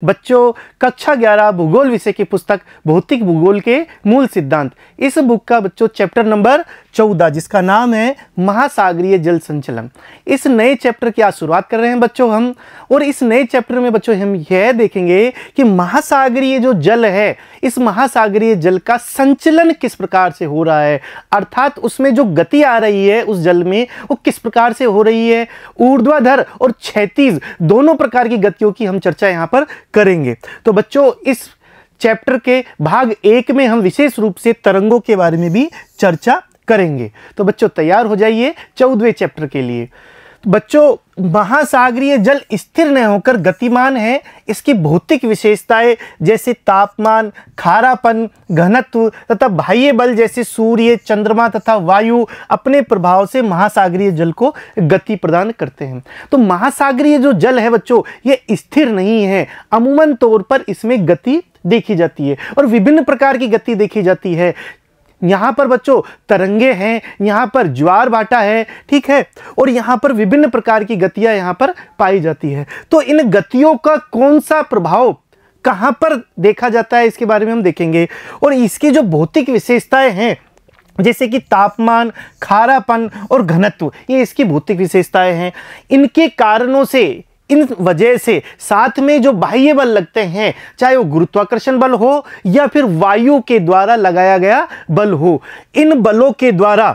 बच्चों, कक्षा 11 भूगोल विषय की पुस्तक भौतिक भूगोल के मूल सिद्धांत, इस बुक का बच्चों चैप्टर नंबर 14 जिसका नाम है महासागरीय जल संचलन। इस नए चैप्टर की आज शुरुआत कर रहे हैं बच्चों हम। और इस नए चैप्टर में बच्चों हम यह देखेंगे कि महासागरीय जो जल है, इस महासागरीय जल का संचलन किस प्रकार से हो रहा है, अर्थात उसमें जो गति आ रही है उस जल में वो किस प्रकार से हो रही है। ऊर्ध्वाधर और क्षैतिज दोनों प्रकार की गतियों की हम चर्चा यहाँ पर करेंगे। तो बच्चों, इस चैप्टर के भाग 1 में हम विशेष रूप से तरंगों के बारे में भी चर्चा करेंगे। तो बच्चों तैयार हो जाइए 14वें चैप्टर के लिए। बच्चों, महासागरीय जल स्थिर न होकर गतिमान है। इसकी भौतिक विशेषताएं जैसे तापमान, खारापन, घनत्व तथा बाह्य बल जैसे सूर्य, चंद्रमा तथा वायु अपने प्रभाव से महासागरीय जल को गति प्रदान करते हैं। तो महासागरीय जो जल है बच्चों, ये स्थिर नहीं है। अमूमन तौर पर इसमें गति देखी जाती है और विभिन्न प्रकार की गति देखी जाती है। यहाँ पर बच्चों तरंगे हैं, यहाँ पर ज्वार भाटा है, ठीक है, और यहाँ पर विभिन्न प्रकार की गतियाँ यहाँ पर पाई जाती है। तो इन गतियों का कौन सा प्रभाव कहाँ पर देखा जाता है, इसके बारे में हम देखेंगे। और इसकी जो भौतिक विशेषताएं हैं जैसे कि तापमान, खारापन और घनत्व, ये इसकी भौतिक विशेषताएं हैं। इनके कारणों से, इन वजह से साथ में जो बाह्य बल लगते हैं, चाहे वो गुरुत्वाकर्षण बल हो या फिर वायु के द्वारा लगाया गया बल हो, इन बलों के द्वारा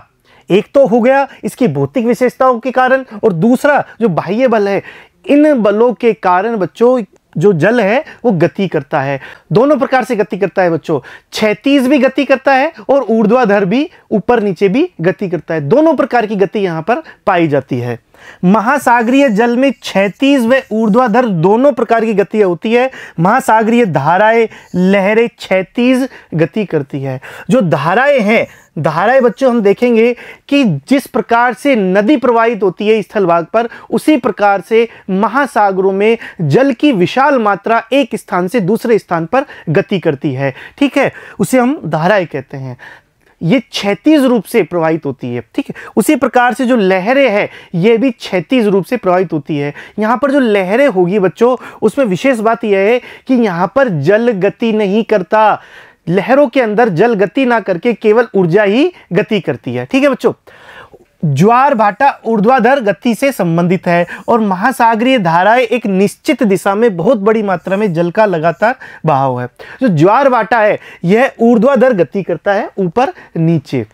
एक तो हो गया इसकी भौतिक विशेषताओं के कारण, और दूसरा जो बाह्य बल है, इन बलों के कारण बच्चों जो जल है वो गति करता है। दोनों प्रकार से गति करता है बच्चों, क्षैतिज भी गति करता है और ऊर्ध्वाधर भी, ऊपर नीचे भी गति करता है। दोनों प्रकार की गति यहाँ पर पाई जाती है। महासागरीय जल में क्षैतिज व ऊर्ध्वाधर दोनों प्रकार की गति होती है। महासागरीय धाराएं, लहरें क्षैतिज गति करती है। जो धाराएं हैं, धाराएं बच्चों हम देखेंगे कि जिस प्रकार से नदी प्रवाहित होती है स्थल भाग पर, उसी प्रकार से महासागरों में जल की विशाल मात्रा एक स्थान से दूसरे स्थान पर गति करती है, ठीक है, उसे हम धाराएं कहते हैं। ये क्षैतिज रूप से प्रवाहित होती है, ठीक है। उसी प्रकार से जो लहरें हैं ये भी क्षैतिज रूप से प्रवाहित होती है। यहाँ पर जो लहरें होगी बच्चों, उसमें विशेष बात यह है कि यहाँ पर जल गति नहीं करता। लहरों के अंदर जल गति ना करके केवल ऊर्जा ही गति करती है, ठीक है बच्चों। ज्वार भाटा ऊर्ध्वाधर गति से संबंधित है और महासागरीय धाराएं एक निश्चित दिशा में बहुत बड़ी मात्रा में जल का लगातार बहाव है। जो ज्वार भाटा है यह ऊर्ध्वाधर गति करता है, ऊपर नीचे,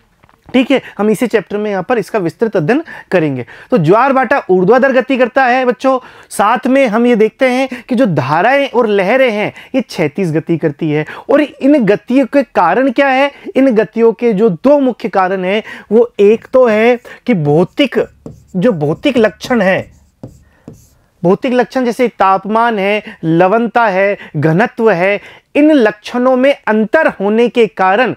ठीक है। हम इसी चैप्टर में यहाँ पर इसका विस्तृत अध्ययन करेंगे। तो ज्वार भाटा ऊर्ध्वाधर गति करता है बच्चों। साथ में हम ये देखते हैं कि जो धाराएं और लहरें हैं ये क्षैतिज गति करती है। और इन गतियों के कारण क्या है, इन गतियों के जो दो मुख्य कारण हैं वो एक तो है कि भौतिक लक्षण है, भौतिक लक्षण जैसे तापमान है, लवणता है, घनत्व है, इन लक्षणों में अंतर होने के कारण,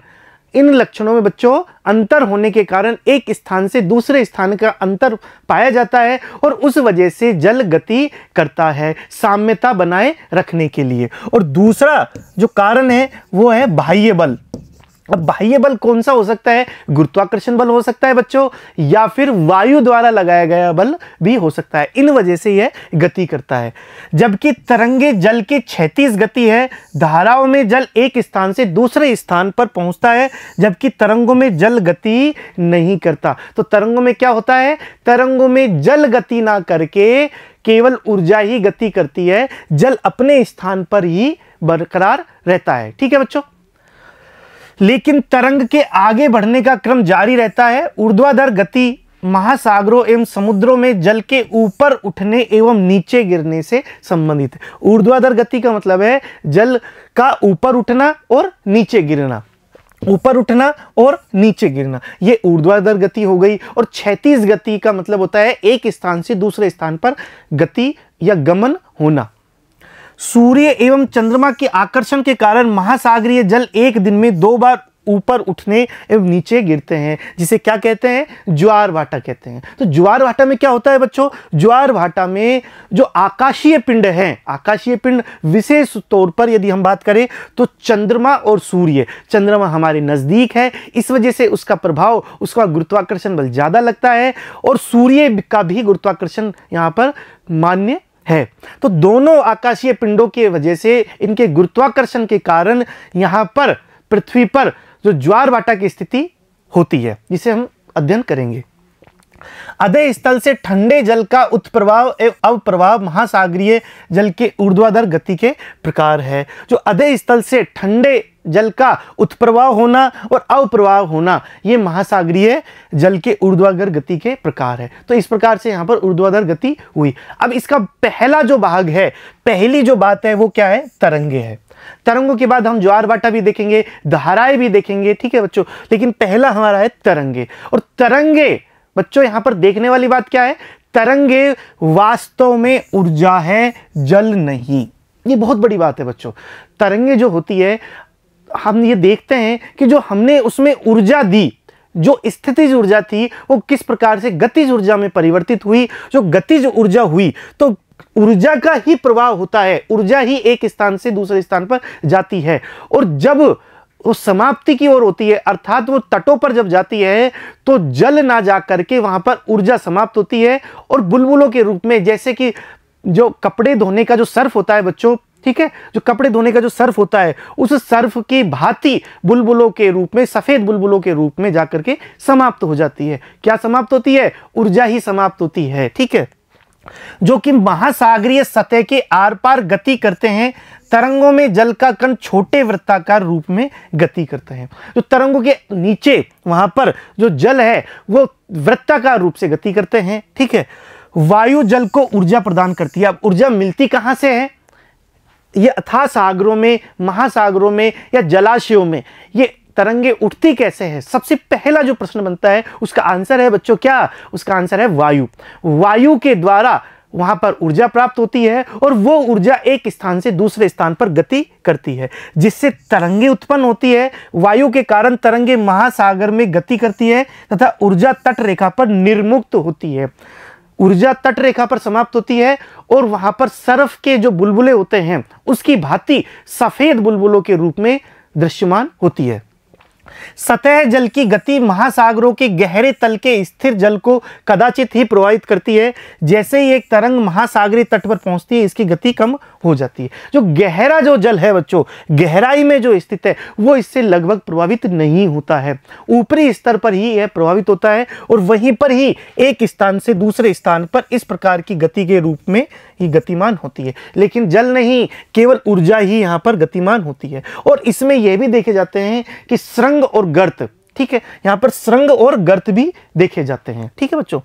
इन लक्षणों में बच्चों अंतर होने के कारण एक स्थान से दूसरे स्थान का अंतर पाया जाता है और उस वजह से जल गति करता है साम्यता बनाए रखने के लिए। और दूसरा जो कारण है वो है बाह्य बल। अब बाह्य बल कौन सा हो सकता है, गुरुत्वाकर्षण बल हो सकता है बच्चों, या फिर वायु द्वारा लगाया गया बल भी हो सकता है। इन वजह से यह गति करता है। जबकि तरंगे जल की क्षैतिज गति है। धाराओं में जल एक स्थान से दूसरे स्थान पर पहुंचता है, जबकि तरंगों में जल गति नहीं करता। तो तरंगों में क्या होता है, तरंगों में जल गति ना करके केवल ऊर्जा ही गति करती है, जल अपने स्थान पर ही बरकरार रहता है, ठीक है बच्चों। लेकिन तरंग के आगे बढ़ने का क्रम जारी रहता है। ऊर्ध्वाधर गति महासागरों एवं समुद्रों में जल के ऊपर उठने एवं नीचे गिरने से संबंधित है। ऊर्ध्वाधर गति का मतलब है जल का ऊपर उठना और नीचे गिरना, ऊपर उठना और नीचे गिरना, ये ऊर्ध्वाधर गति हो गई। और क्षैतिज गति का मतलब होता है एक स्थान से दूसरे स्थान पर गति या गमन होना। सूर्य एवं चंद्रमा के आकर्षण के कारण महासागरीय जल एक दिन में 2 बार ऊपर उठने एवं नीचे गिरते हैं, जिसे क्या कहते हैं, ज्वार भाटा कहते हैं। तो ज्वार भाटा में क्या होता है बच्चों, ज्वार भाटा में जो आकाशीय पिंड हैं, आकाशीय पिंड विशेष तौर पर यदि हम बात करें तो चंद्रमा और सूर्य, चंद्रमा हमारे नजदीक है, इस वजह से उसका प्रभाव, उसका गुरुत्वाकर्षण बल ज्यादा लगता है और सूर्य का भी गुरुत्वाकर्षण यहाँ पर मान्य है। तो दोनों आकाशीय पिंडों की वजह से इनके गुरुत्वाकर्षण के कारण यहाँ पर पृथ्वी पर जो ज्वार भाटा की स्थिति होती है, जिसे हम अध्ययन करेंगे। अधे स्थल से ठंडे जल का उत्प्रवाह एवं अवप्रवाह महासागरीय जल के ऊर्ध्वाधर गति के प्रकार है। जो अधे स्थल से ठंडे जल का उत्प्रवाह होना और अवप्रवाह होना, ये महासागरीय जल के ऊर्ध्वाधर गति के प्रकार है। तो इस प्रकार से यहाँ पर ऊर्ध्वाधर गति हुई। अब इसका पहला जो भाग है, पहली जो बात है वो क्या है, तरंगे है। तरंगों के बाद हम ज्वार भाटा भी देखेंगे, धाराएं भी देखेंगे, ठीक है बच्चों। लेकिन पहला हमारा है तरंगे। और तरंगे बच्चों यहाँ पर देखने वाली बात क्या है, तरंगे वास्तव में ऊर्जा है, जल नहीं। ये बहुत बड़ी बात है बच्चों। तरंगे जो होती है, हम ये देखते हैं कि जो हमने उसमें ऊर्जा दी, जो स्थितिज ऊर्जा थी, वो किस प्रकार से गतिज ऊर्जा में परिवर्तित हुई। जो गतिज ऊर्जा हुई तो ऊर्जा का ही प्रवाह होता है, ऊर्जा ही एक स्थान से दूसरे स्थान पर जाती है। और जब वो समाप्ति की ओर होती है, अर्थात वो तटों पर जब जाती है, तो जल ना जा करके वहां पर ऊर्जा समाप्त होती है और बुलबुलों के रूप में, जैसे कि जो कपड़े धोने का जो सर्फ होता है बच्चों, ठीक है, जो कपड़े धोने का जो सर्फ होता है, उस सर्फ की भांति बुलबुलों के रूप में, सफेद बुलबुलों के रूप में जाकर के समाप्त हो जाती है। क्या समाप्त होती है, ऊर्जा ही समाप्त होती है, ठीक है, जो कि महासागरीय सतह के आर पार गति करते हैं। तरंगों में जल का कण छोटे वृत्ताकार रूप में गति करते हैं। जो तरंगों के नीचे वहां पर जो जल है वो वृत्ताकार रूप से गति करते हैं, ठीक है। वायु जल को ऊर्जा प्रदान करती है। अब ऊर्जा मिलती कहां से है, ये अथाह सागरों में, महासागरों में या जलाशयों में ये तरंगे उठती कैसे हैं। सबसे पहला जो प्रश्न बनता है उसका आंसर है बच्चों क्या, उसका आंसर है वायु। वायु के द्वारा वहां पर ऊर्जा प्राप्त होती है और वो ऊर्जा एक स्थान से दूसरे स्थान पर गति करती है, जिससे तरंगे उत्पन्न होती है। वायु के कारण तरंगे महासागर में गति करती है तथा ऊर्जा तट रेखा पर निर्मुक्त होती है। ऊर्जा तट रेखा पर समाप्त होती है और वहां पर सर्फ के जो बुलबुले होते हैं उसकी भांति सफेद बुलबुलों के रूप में दृश्यमान होती है। सतह जल की गति महासागरों के गहरे तल के स्थिर जल को कदाचित ही प्रभावित करती है। जैसे ही एक तरंग महासागरीय तट पर पहुंचती है, इसकी गति कम हो जाती है। जो गहरा जो जल है बच्चों, गहराई में जो स्थित है, वो इससे लगभग प्रभावित नहीं होता है। ऊपरी स्तर पर ही यह प्रभावित होता है और वहीं पर ही एक स्थान से दूसरे स्थान पर इस प्रकार की गति के रूप में ही गतिमान होती है। लेकिन जल नहीं, केवल ऊर्जा ही यहाँ पर गतिमान होती है। और इसमें यह भी देखे जाते हैं कि सुरंग और गर्त, ठीक है, यहाँ पर सुरंग और गर्त भी देखे जाते हैं, ठीक है बच्चों।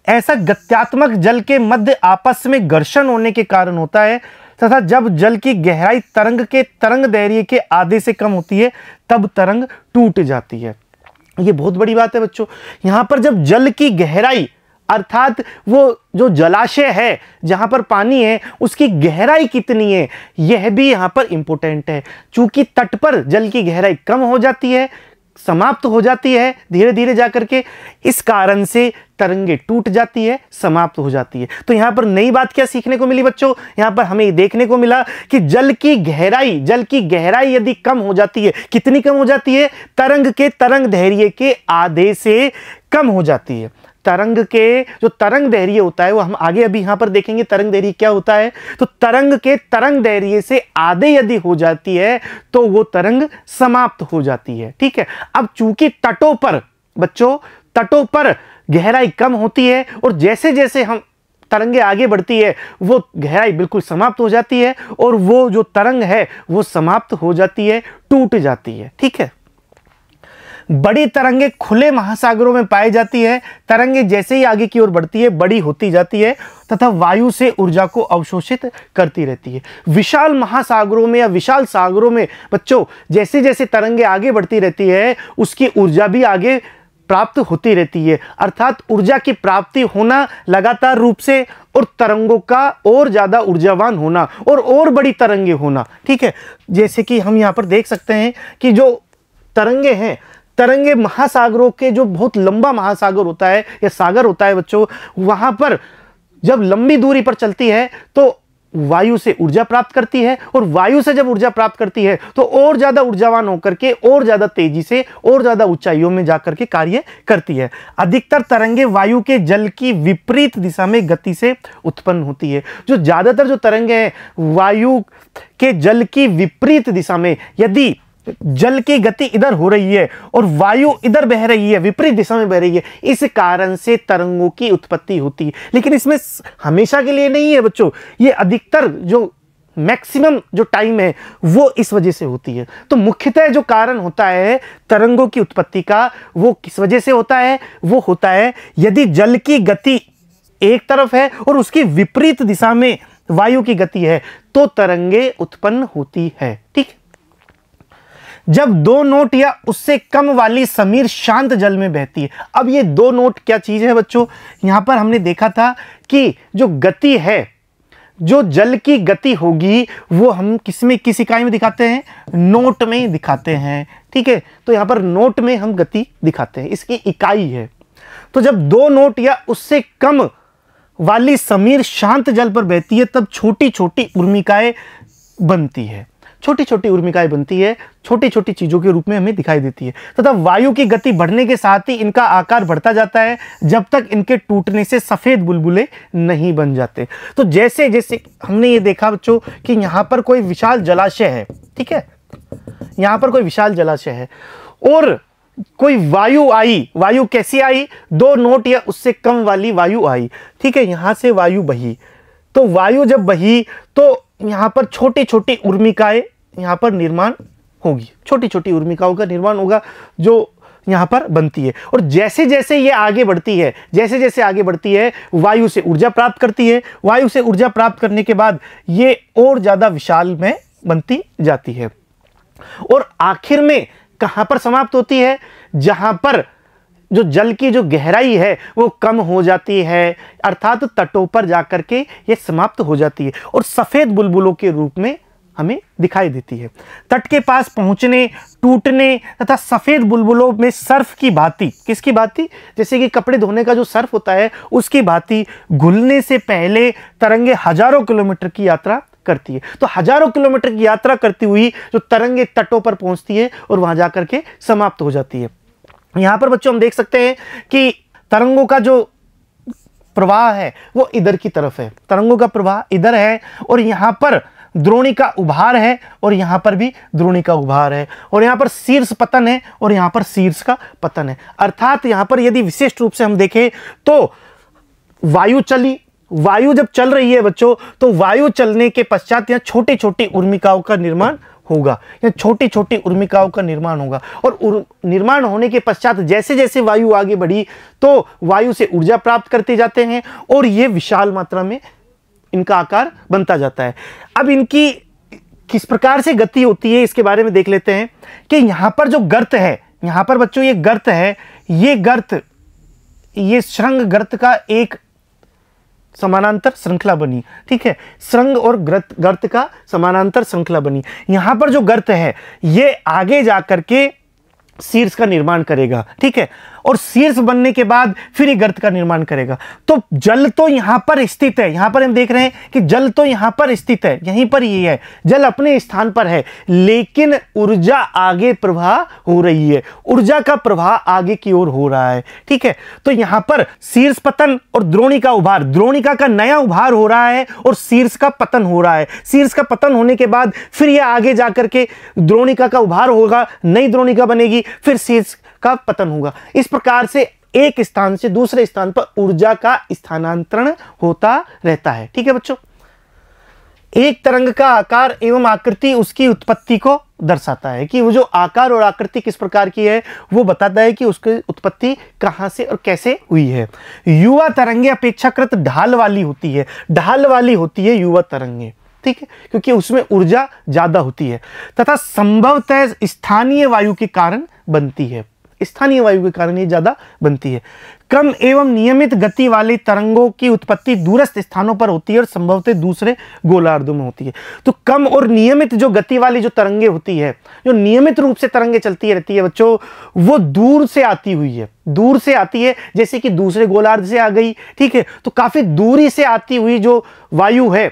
ऐसा गत्यात्मक जल के मध्य आपस में घर्षण होने के कारण होता है तथा जब जल की गहराई तरंग के तरंग दैर्घ्य के आधे से कम होती है तब तरंग टूट जाती है। ये बहुत बड़ी बात है बच्चों। यहाँ पर जब जल की गहराई, अर्थात वो जो जलाशय है जहां पर पानी है उसकी गहराई कितनी है, यह भी यहां पर इंपॉर्टेंट है। चूंकि तट पर जल की गहराई कम हो जाती है, समाप्त हो जाती है धीरे धीरे जाकर के, इस कारण से तरंगे टूट जाती है, समाप्त हो जाती है। तो यहां पर नई बात क्या सीखने को मिली बच्चों, यहां पर हमें देखने को मिला कि जल की गहराई यदि कम हो जाती है, कितनी कम हो जाती है, तरंग के तरंग दैर्घ्य के आधे से कम हो जाती है। तरंग के जो तरंग दैर्घ्य होता है वो हम आगे अभी यहां पर देखेंगे तरंग दैर्घ्य क्या होता है। तो तरंग के तरंग दैर्घ्य से आधे यदि हो जाती है तो वो तरंग समाप्त हो जाती है, ठीक है। अब चूंकि तटों पर बच्चों, तटों पर गहराई कम होती है और जैसे जैसे हम तरंगे आगे बढ़ती है वो गहराई बिल्कुल समाप्त हो जाती है और वो जो तरंग है वो समाप्त हो जाती है, टूट जाती है, ठीक है। बड़ी तरंगे खुले महासागरों में पाई जाती है। तरंगे जैसे ही आगे की ओर बढ़ती है बड़ी होती जाती है तथा वायु से ऊर्जा को अवशोषित करती रहती है। विशाल महासागरों में या विशाल सागरों में बच्चों जैसे जैसे तरंगे आगे बढ़ती रहती है उसकी ऊर्जा भी आगे प्राप्त होती रहती है, अर्थात ऊर्जा की प्राप्ति होना लगातार रूप से और तरंगों का और ज्यादा ऊर्जावान होना और बड़ी तरंगे होना, ठीक है। जैसे कि हम यहाँ पर देख सकते हैं कि जो तरंगे हैं, तरंगे महासागरों के जो बहुत लंबा महासागर होता है या सागर होता है बच्चों, वहां पर जब लंबी दूरी पर चलती है तो वायु से ऊर्जा प्राप्त करती है, और वायु से जब ऊर्जा प्राप्त करती है तो और ज्यादा ऊर्जावान होकर के और ज्यादा तेजी से और ज्यादा ऊंचाइयों में जाकर के कार्य करती है। अधिकतर तरंगे वायु के जल की विपरीत दिशा में गति से उत्पन्न होती है। जो ज्यादातर जो तरंगे हैं वायु के जल की विपरीत दिशा में, यदि जल की गति इधर हो रही है और वायु इधर बह रही है, विपरीत दिशा में बह रही है, इस कारण से तरंगों की उत्पत्ति होती है। लेकिन इसमें हमेशा के लिए नहीं है बच्चों, ये अधिकतर जो मैक्सिमम जो टाइम है वो इस वजह से होती है। तो मुख्यतः जो कारण होता है तरंगों की उत्पत्ति का, वो किस वजह से होता है? वो होता है यदि जल की गति एक तरफ है और उसकी विपरीत दिशा में वायु की गति है तो तरंगे उत्पन्न होती है। ठीक, जब 2 नोट या उससे कम वाली समीर शांत जल में बहती है। अब ये 2 नोट क्या चीज है बच्चों? यहां पर हमने देखा था कि जो गति है, जो जल की गति होगी वो हम किस इकाई में दिखाते हैं? नोट में दिखाते हैं। ठीक है, तो यहां पर नोट में हम गति दिखाते हैं, इसकी इकाई है। तो जब 2 नोट या उससे कम वाली समीर शांत जल पर बहती है तब छोटी छोटी उर्मिकाएं बनती है। छोटी छोटी उर्मिकाएं बनती है, छोटी छोटी चीजों के रूप में हमें दिखाई देती है, तथा वायु की गति बढ़ने के साथ ही इनका आकार बढ़ता जाता है जब तक इनके टूटने से सफेद बुलबुले नहीं बन जाते। तो जैसे जैसे हमने ये देखा बच्चों कि यहाँ पर कोई विशाल जलाशय है, ठीक है, यहाँ पर कोई विशाल जलाशय है और कोई वायु आई। वायु कैसी आई? 2 नोट या उससे कम वाली वायु आई। ठीक है, यहां से वायु बही, तो वायु जब बही तो यहां पर छोटी छोटी उर्मिकाएं यहां पर निर्माण होगी, छोटी छोटी उर्मिकाओं का निर्माण होगा जो यहां पर बनती है। और जैसे जैसे ये आगे बढ़ती है, जैसे जैसे आगे बढ़ती है वायु से ऊर्जा प्राप्त करती है। वायु से ऊर्जा प्राप्त करने के बाद ये और ज्यादा विशाल में बनती जाती है और आखिर में कहां पर समाप्त होती है? जहां पर जो जल की जो गहराई है वो कम हो जाती है, अर्थात तटों पर जाकर के ये समाप्त हो जाती है और सफेद बुलबुलों के रूप में हमें दिखाई देती है। तट के पास पहुंचने, टूटने तथा सफेद बुलबुलों में सर्फ की भांति, किसकी भांति? जैसे कि कपड़े धोने का जो सर्फ होता है उसकी भांति घुलने से पहले तरंगे हजारों किलोमीटर की यात्रा करती है। तो हजारों किलोमीटर की यात्रा करती हुई जो तरंगे तटों पर पहुंचती है और वहां जाकर के समाप्त हो जाती है। यहां पर बच्चों हम देख सकते हैं कि तरंगों का जो प्रवाह है वो इधर की तरफ है, तरंगों का प्रवाह इधर है और यहां पर द्रोणिका उभार है और यहां पर भी द्रोणिका उभार है और यहां पर शीर्ष पतन है और यहां पर शीर्ष का पतन है। अर्थात यहां पर यदि विशिष्ट रूप से हम देखें तो वायु चली, वायु जब चल रही है बच्चों तो वायु चलने के पश्चात यहाँ छोटी छोटी उर्मिकाओं का निर्माण होगा, या छोटी छोटी उर्मिकाओं का निर्माण होगा और निर्माण होने के पश्चात जैसे जैसे वायु आगे बढ़ी तो वायु से ऊर्जा प्राप्त करते जाते हैं और ये विशाल मात्रा में इनका आकार बनता जाता है। अब इनकी किस प्रकार से गति होती है इसके बारे में देख लेते हैं कि यहां पर जो गर्त है, यहां पर बच्चों ये गर्त है, ये गर्त, ये श्रृंग गर्त का एक समानांतर श्रृंखला बनी। ठीक है, श्रृंग और गर्त का समानांतर श्रृंखला बनी। यहां पर जो गर्त है ये आगे जाकर के शीर्ष का निर्माण करेगा। ठीक है, और शीर्ष बनने के बाद फिर ये गर्त का निर्माण करेगा। तो जल तो यहां पर स्थित है, यहां पर हम देख रहे हैं कि जल तो यहां पर स्थित है, यहीं पर ये है, जल अपने स्थान पर है, लेकिन ऊर्जा आगे प्रवाह हो रही है, ऊर्जा का प्रवाह आगे की ओर हो रहा है। ठीक है, तो यहां पर शीर्ष पतन और द्रोणिका उभार, द्रोणिका का नया उभार हो रहा है और शीर्ष का पतन हो रहा है। शीर्ष का पतन होने के बाद फिर यह आगे जाकर के द्रोणिका का उभार होगा, नई द्रोणिका बनेगी, फिर शीर्ष का पतन होगा। इस प्रकार से एक स्थान से दूसरे स्थान पर ऊर्जा का स्थानांतरण होता रहता है। ठीक है बच्चों, एक तरंग का आकार एवं आकृति उसकी उत्पत्ति को दर्शाता है कि वो जो आकार और आकृति किस प्रकार की है वो बताता है कि उसकी उत्पत्ति कहां से और कैसे हुई है। युवा तरंगे अपेक्षाकृत ढाल वाली होती है, ढाल वाली होती है युवा तरंगे। ठीक है, क्योंकि उसमें ऊर्जा ज्यादा होती है तथा संभवतः स्थानीय वायु के कारण बनती है, स्थानीय वायु के कारण ये ज्यादा बनती है। कम एवं नियमित गति वाली तरंगों की उत्पत्ति दूरस्थ स्थानों पर होती है और संभवतः दूसरे गोलार्धों में होती है। तो कम और नियमित जो गति वाली जो तरंगे होती है, जो नियमित रूप से तरंगे चलती रहती है बच्चों, वो दूर से आती हुई है, दूर से आती है, जैसे कि दूसरे गोलार्ध से आ गई। ठीक है, तो काफी दूरी से आती हुई जो वायु है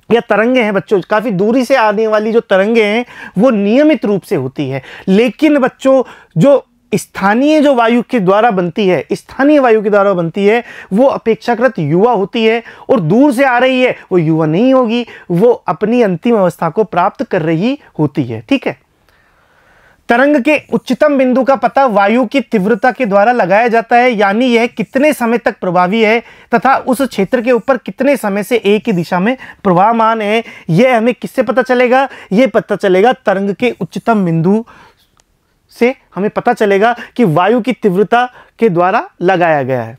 या तरंगे हैं बच्चों, काफी दूरी से आने वाली जो तरंगे हैं वो नियमित रूप से होती है। लेकिन बच्चों जो स्थानीय जो वायु के द्वारा बनती है, स्थानीय वायु के द्वारा बनती है, वो अपेक्षाकृत युवा होती है, और दूर से आ रही है वो युवा नहीं होगी, वो अपनी अंतिम अवस्था को प्राप्त कर रही होती है। ठीक है, तरंग के उच्चतम बिंदु का पता वायु की तीव्रता के द्वारा लगाया जाता है, यानी यह कितने समय तक प्रभावी है तथा उस क्षेत्र के ऊपर कितने समय से एक ही दिशा में प्रवाहमान है, यह हमें किससे पता चलेगा? यह पता चलेगा तरंग के उच्चतम बिंदु से हमें पता चलेगा कि वायु की तीव्रता के द्वारा लगाया गया है।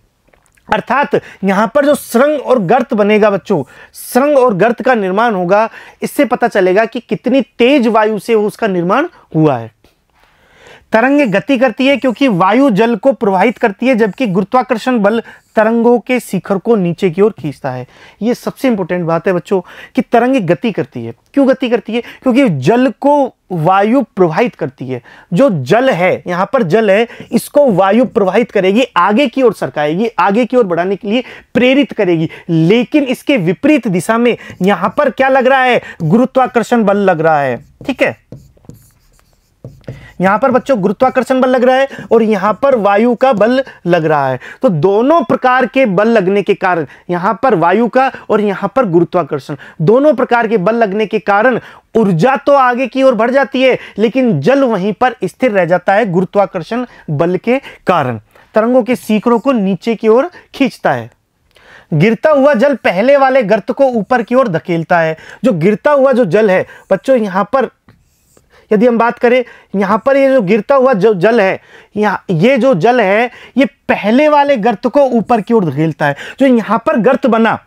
अर्थात यहां पर जो सुरंग और गर्त बनेगा बच्चों, सुरंग और गर्त का निर्माण होगा, इससे पता चलेगा कि कितनी तेज वायु से उसका निर्माण हुआ है। तरंगे गति करती है क्योंकि वायु जल को प्रवाहित करती है, जबकि गुरुत्वाकर्षण बल तरंगों के शिखर को नीचे की ओर खींचता है। यह सबसे इंपॉर्टेंट बात है बच्चों कि तरंगे गति करती है। क्यों गति करती है? क्योंकि जल को वायु प्रवाहित करती है। जो जल है, यहां पर जल है, इसको वायु प्रवाहित करेगी, आगे की ओर सरकाएगी, आगे की ओर बढ़ाने के लिए प्रेरित करेगी। लेकिन इसके विपरीत दिशा में यहां पर क्या लग रहा है? गुरुत्वाकर्षण बल लग रहा है। ठीक है, यहां पर बच्चों गुरुत्वाकर्षण बल लग रहा है और यहां पर वायु का बल लग रहा है। तो दोनों प्रकार के बल लगने के कारण, यहां पर वायु का और यहां पर गुरुत्वाकर्षण, दोनों प्रकार के बल लगने के कारण ऊर्जा तो आगे की ओर बढ़ जाती है, लेकिन जल वहीं पर स्थिर रह जाता है गुरुत्वाकर्षण बल के कारण। तरंगों के शिखरों को नीचे की ओर खींचता है। गिरता हुआ जल पहले वाले गर्त को ऊपर की ओर धकेलता है। जो गिरता हुआ जो जल है बच्चों, यहां पर यदि हम बात करें, यहां पर ये जो गिरता हुआ जो जल है, ये जो जल है, ये पहले वाले गर्त को ऊपर की ओर धकेलता है। जो यहां पर गर्त बना,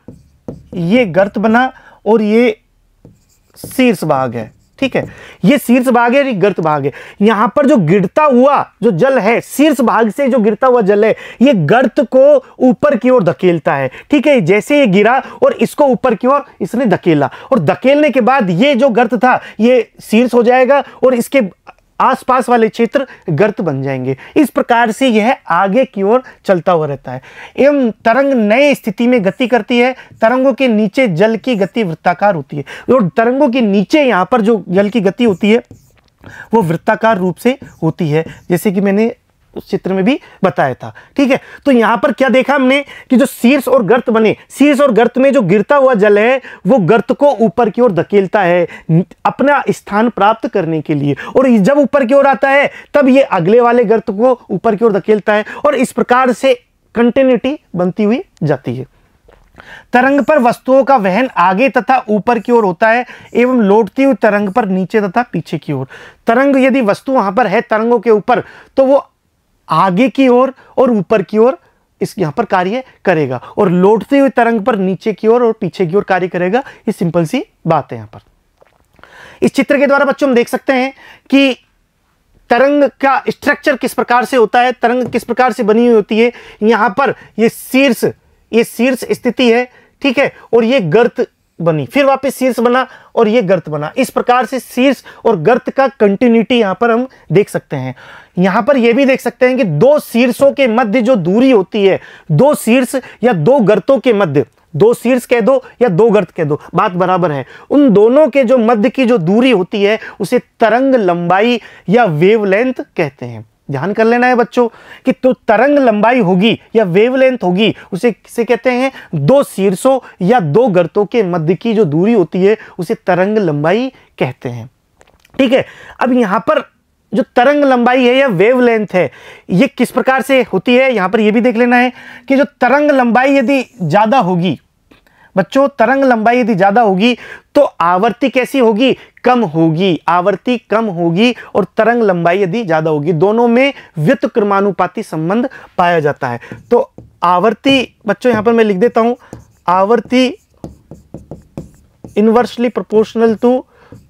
ये गर्त बना और ये शीर्ष भाग है। ठीक है, ये शीर्ष भाग है और ये गर्त भाग है। यहां पर जो गिरता हुआ जो जल है, शीर्ष भाग से जो गिरता हुआ जल है, ये गर्त को ऊपर की ओर धकेलता है। ठीक है, जैसे ये गिरा और इसको ऊपर की ओर इसने धकेला, और धकेलने के बाद ये जो गर्त था ये शीर्ष हो जाएगा और इसके आसपास वाले क्षेत्र गर्त बन जाएंगे। इस प्रकार से यह आगे की ओर चलता हुआ रहता है। एवं तरंग नए स्थिति में गति करती है। तरंगों के नीचे जल की गति वृत्ताकार होती है, और तरंगों के नीचे यहां पर जो जल की गति होती है वो वृत्ताकार रूप से होती है, जैसे कि मैंने उस चित्र में भी बताया था। ठीक है, तो यहां पर क्या देखा हमने कि जो शीर्ष और गर्त बने, शीर्ष और गर्त में जो गिरता हुआ जल है वो गर्त को ऊपर की ओर धकेलता है अपना स्थान प्राप्त करने के लिए, और जब ऊपर की ओर आता है तब ये अगले वाले गर्त को ऊपर की ओर धकेलता है, और इस प्रकार से कंटिन्यूटी बनती हुई जाती है। तरंग पर वस्तुओं का वहन आगे तथा ऊपर की ओर होता है एवं लौटती हुई तरंग पर नीचे तथा पीछे की ओर। तरंग यदि वस्तु वहां पर है तरंगों के ऊपर, तो वो आगे की ओर और ऊपर की ओर इस यहां पर कार्य करेगा, और लौटती हुई तरंग पर नीचे की ओर और पीछे की ओर कार्य करेगा। ये सिंपल सी बात है। यहां पर इस चित्र के द्वारा बच्चों हम देख सकते हैं कि तरंग का स्ट्रक्चर किस प्रकार से होता है, तरंग किस प्रकार से बनी हुई होती है। यहां पर ये शीर्ष स्थिति है। ठीक है, और ये गर्त बनी, फिर वापस शीर्ष बना और ये गर्त बना। इस प्रकार से शीर्ष और गर्त का कंटिन्यूटी यहां पर हम देख सकते हैं। यहां पर यह भी देख सकते हैं कि दो शीर्षों के मध्य जो दूरी होती है, दो शीर्ष या दो गर्तों के मध्य, दो शीर्ष कह दो या दो गर्त कह दो, बात बराबर है, उन दोनों के जो मध्य की जो दूरी होती है उसे तरंग लंबाई या वेवलेंथ कहते हैं। ध्यान कर लेना है बच्चों कि तो तरंग लंबाई होगी या वेवलेंथ होगी, उसे किसे कहते हैं? दो शीर्षों या दो गर्तों के मध्य की जो दूरी होती है उसे तरंग लंबाई कहते हैं। ठीक है, अब यहां पर जो तरंग लंबाई है या वेवलेंथ है, ये किस प्रकार से होती है, यहां पर यह भी देख लेना है कि जो तरंग लंबाई यदि ज्यादा होगी बच्चों, तरंग लंबाई यदि ज्यादा होगी तो आवृत्ति कैसी होगी? कम होगी। आवृत्ति कम होगी और तरंग लंबाई यदि ज्यादा होगी, दोनों में व्युत्क्रमानुपाती संबंध पाया जाता है। तो आवृत्ति बच्चों यहां पर मैं लिख देता हूं, आवृत्ति इनवर्सली प्रोपोर्शनल टू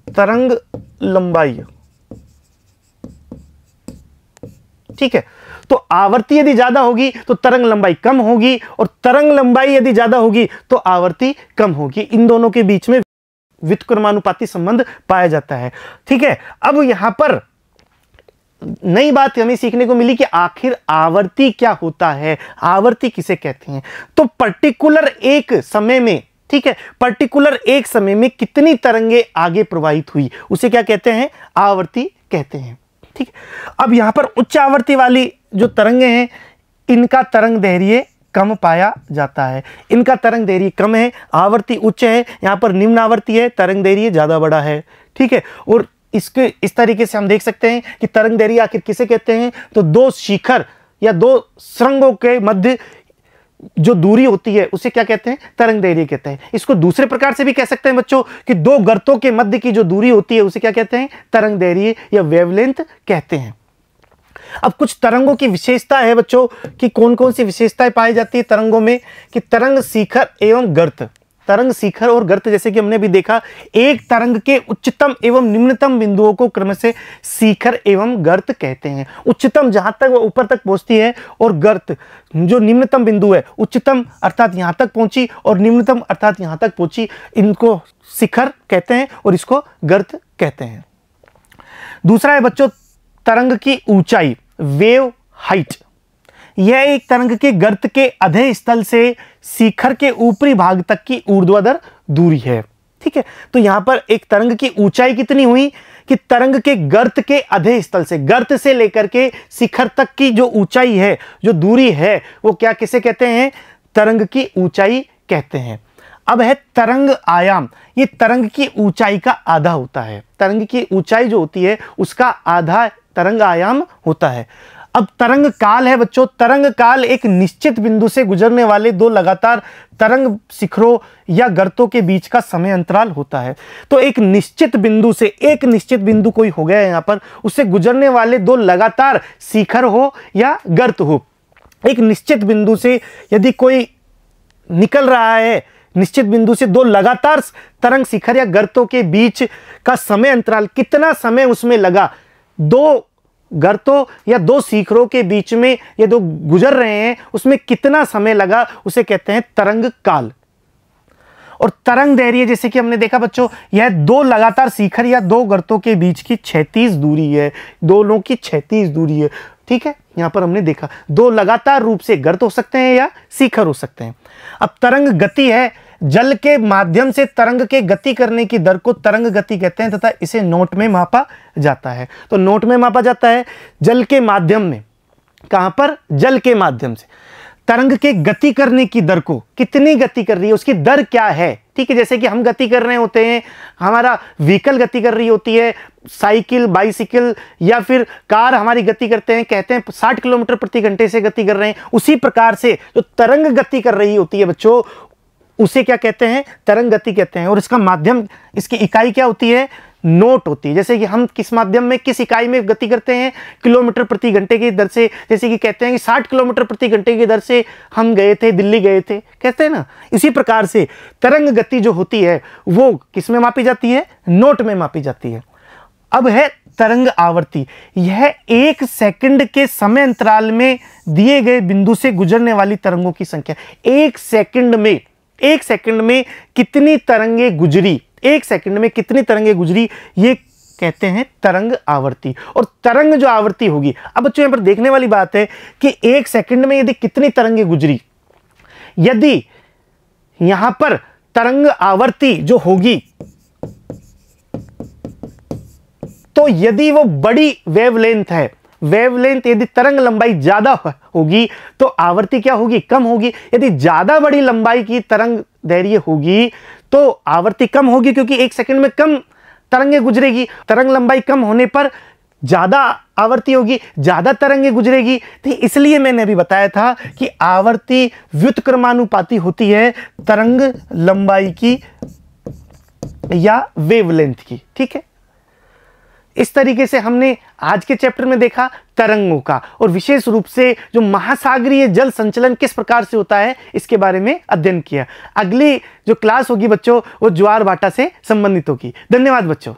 तरंग लंबाई। ठीक है, तो आवृत्ति यदि ज्यादा होगी तो तरंग लंबाई कम होगी, और तरंग लंबाई यदि ज्यादा होगी तो आवृत्ति कम होगी। इन दोनों के बीच में व्युत्क्रमानुपाती संबंध पाया जाता है। ठीक है, अब यहां पर नई बात हमें सीखने को मिली कि आखिर आवर्ती क्या होता है, आवर्ती किसे कहते हैं। तो पर्टिकुलर एक समय में, ठीक है, पर्टिकुलर एक समय में कितनी तरंगे आगे प्रवाहित हुई उसे क्या कहते हैं, आवर्ती कहते हैं। ठीक है, अब यहां पर उच्च आवृत्ति वाली जो तरंगे हैं इनका तरंग दैर्घ्य कम पाया जाता है, इनका तरंग दैर्घ्य कम है, आवृत्ति उच्च है, यहाँ पर निम्न आवृत्ति है, तरंग दैर्घ्य ज़्यादा बड़ा है। ठीक है, और इसके इस तरीके से हम देख सकते हैं कि तरंग दैर्घ्य आखिर किसे कहते हैं, तो दो शिखर या दो सुरंगों के मध्य जो दूरी होती है उसे क्या कहते हैं, तरंग दैर्घ्य कहते हैं। इसको दूसरे प्रकार से भी कह सकते हैं बच्चों कि दो गर्तों के मध्य की जो दूरी होती है उसे क्या कहते हैं, तरंग दैर्घ्य या वेवलेंथ कहते हैं। अब कुछ तरंगों की विशेषता है बच्चों कि कौन कौन सी विशेषताएं पाई जाती है तरंगों में, कि तरंग शिखर एवं गर्त, तरंग शिखर और गर्त जैसे कि हमने भी देखा, एक तरंग के उच्चतम एवं निम्नतम बिंदुओं को क्रमशः शिखर एवं गर्त कहते हैं। उच्चतम जहां तक वो ऊपर तक पहुंचती है और गर्त जो निम्नतम बिंदु है, उच्चतम अर्थात यहां तक पहुंची और निम्नतम अर्थात यहां तक पहुंची, इनको शिखर कहते हैं और इसको गर्त कहते हैं। दूसरा है बच्चों तरंग की ऊंचाई, वेव हाइट। यह एक तरंग के गर्त के अधे स्थल से शिखर के ऊपरी भाग तक की ऊर्ध्वाधर दूरी है। ठीक है, तो यहां पर एक तरंग की ऊंचाई कितनी हुई कि तरंग के गर्त के अधे स्थल से, गर्त से लेकर के शिखर तक की जो ऊंचाई है, जो दूरी है, वो क्या किसे कहते हैं, तरंग की ऊंचाई कहते हैं। अब है तरंग आयाम, ये तरंग की ऊंचाई का आधा होता है, तरंग की ऊंचाई जो होती है उसका आधा तरंग आयाम होता है। अब तरंग काल है बच्चों, तरंग काल एक निश्चित बिंदु से गुजरने वाले दो लगातार तरंग शिखरों या गर्तों के बीच का समय अंतराल होता है। तो एक निश्चित बिंदु से, एक निश्चित बिंदु कोई हो गया है यहां पर, उससे गुजरने वाले दो लगातार शिखर हो या गर्त हो, एक निश्चित बिंदु से यदि कोई निकल रहा है, निश्चित बिंदु से दो लगातार तरंग शिखर या गर्तों के बीच का समय अंतराल, कितना समय उसमें लगा, दो गर्तों या दो शिखरों के बीच में ये दो गुजर रहे हैं उसमें कितना समय लगा, उसे कहते हैं तरंग काल। और तरंग दैर्घ्य जैसे कि हमने देखा बच्चों, यह दो लगातार शिखर या दो गर्तों के बीच की क्षैतिज दूरी है, दोनों की क्षैतिज दूरी है। ठीक है, यहां पर हमने देखा दो लगातार रूप से गर्त हो सकते हैं या शिखर हो सकते हैं। अब तरंग गति है, जल के माध्यम से तरंग के गति करने की दर को तरंग गति कहते हैं तथा इसे नोट में मापा जाता है। तो नोट में मापा जाता है जल के माध्यम में, कहां पर, जल के माध्यम से तरंग के गति करने की दर को, कितनी गति कर रही है, उसकी दर क्या है। ठीक है, जैसे कि हम गति कर रहे होते हैं, हमारा व्हीकल गति कर रही होती है, साइकिल, बाइसिकल या फिर कार हमारी गति करते हैं, कहते हैं 60 किलोमीटर प्रति घंटे से गति कर रहे हैं, उसी प्रकार से जो तरंग गति कर रही होती है बच्चों उसे क्या कहते हैं, तरंग गति कहते हैं। और इसका माध्यम, इसकी इकाई क्या होती है, नोट होती है। जैसे कि हम किस माध्यम में, किस इकाई में गति करते हैं, किलोमीटर प्रति घंटे की दर से। जैसे कि कहते हैं कि 60 किलोमीटर प्रति घंटे की दर से हम गए थे, दिल्ली गए थे, कहते हैं ना। इसी प्रकार से तरंग गति जो होती है वो किस में मापी जाती है, नोट में मापी जाती है। अब है तरंग आवर्ती, यह 1 सेकंड के समय अंतराल में दिए गए बिंदु से गुजरने वाली तरंगों की संख्या। 1 सेकंड में कितनी तरंगे गुजरी, 1 सेकंड में कितनी तरंगे गुजरी, ये कहते हैं तरंग आवर्ती। और तरंग जो आवर्ती होगी, अब बच्चों यहां पर देखने वाली बात है कि 1 सेकंड में यदि कितनी तरंगे गुजरी, यदि यहां पर तरंग आवर्ती जो होगी, तो यदि वो बड़ी वेवलेंथ है, वेवलेंथ यदि तरंग लंबाई ज्यादा होगी तो आवर्ती क्या होगी, कम होगी। यदि ज्यादा बड़ी लंबाई की तरंग दैर्घ्य होगी तो आवर्ती कम होगी, क्योंकि 1 सेकंड में कम तरंगे गुजरेगी। तरंग लंबाई कम होने पर ज्यादा आवर्ती होगी, ज्यादा तरंगे गुजरेगी। तो इसलिए मैंने अभी बताया था कि आवर्ती व्युत्क्रमानुपाती होती है तरंग लंबाई की या वेवलेंथ की। ठीक है, इस तरीके से हमने आज के चैप्टर में देखा तरंगों का, और विशेष रूप से जो महासागरीय जल संचलन किस प्रकार से होता है इसके बारे में अध्ययन किया। अगली जो क्लास होगी बच्चों वो ज्वार भाटा से संबंधित होगी। धन्यवाद बच्चों।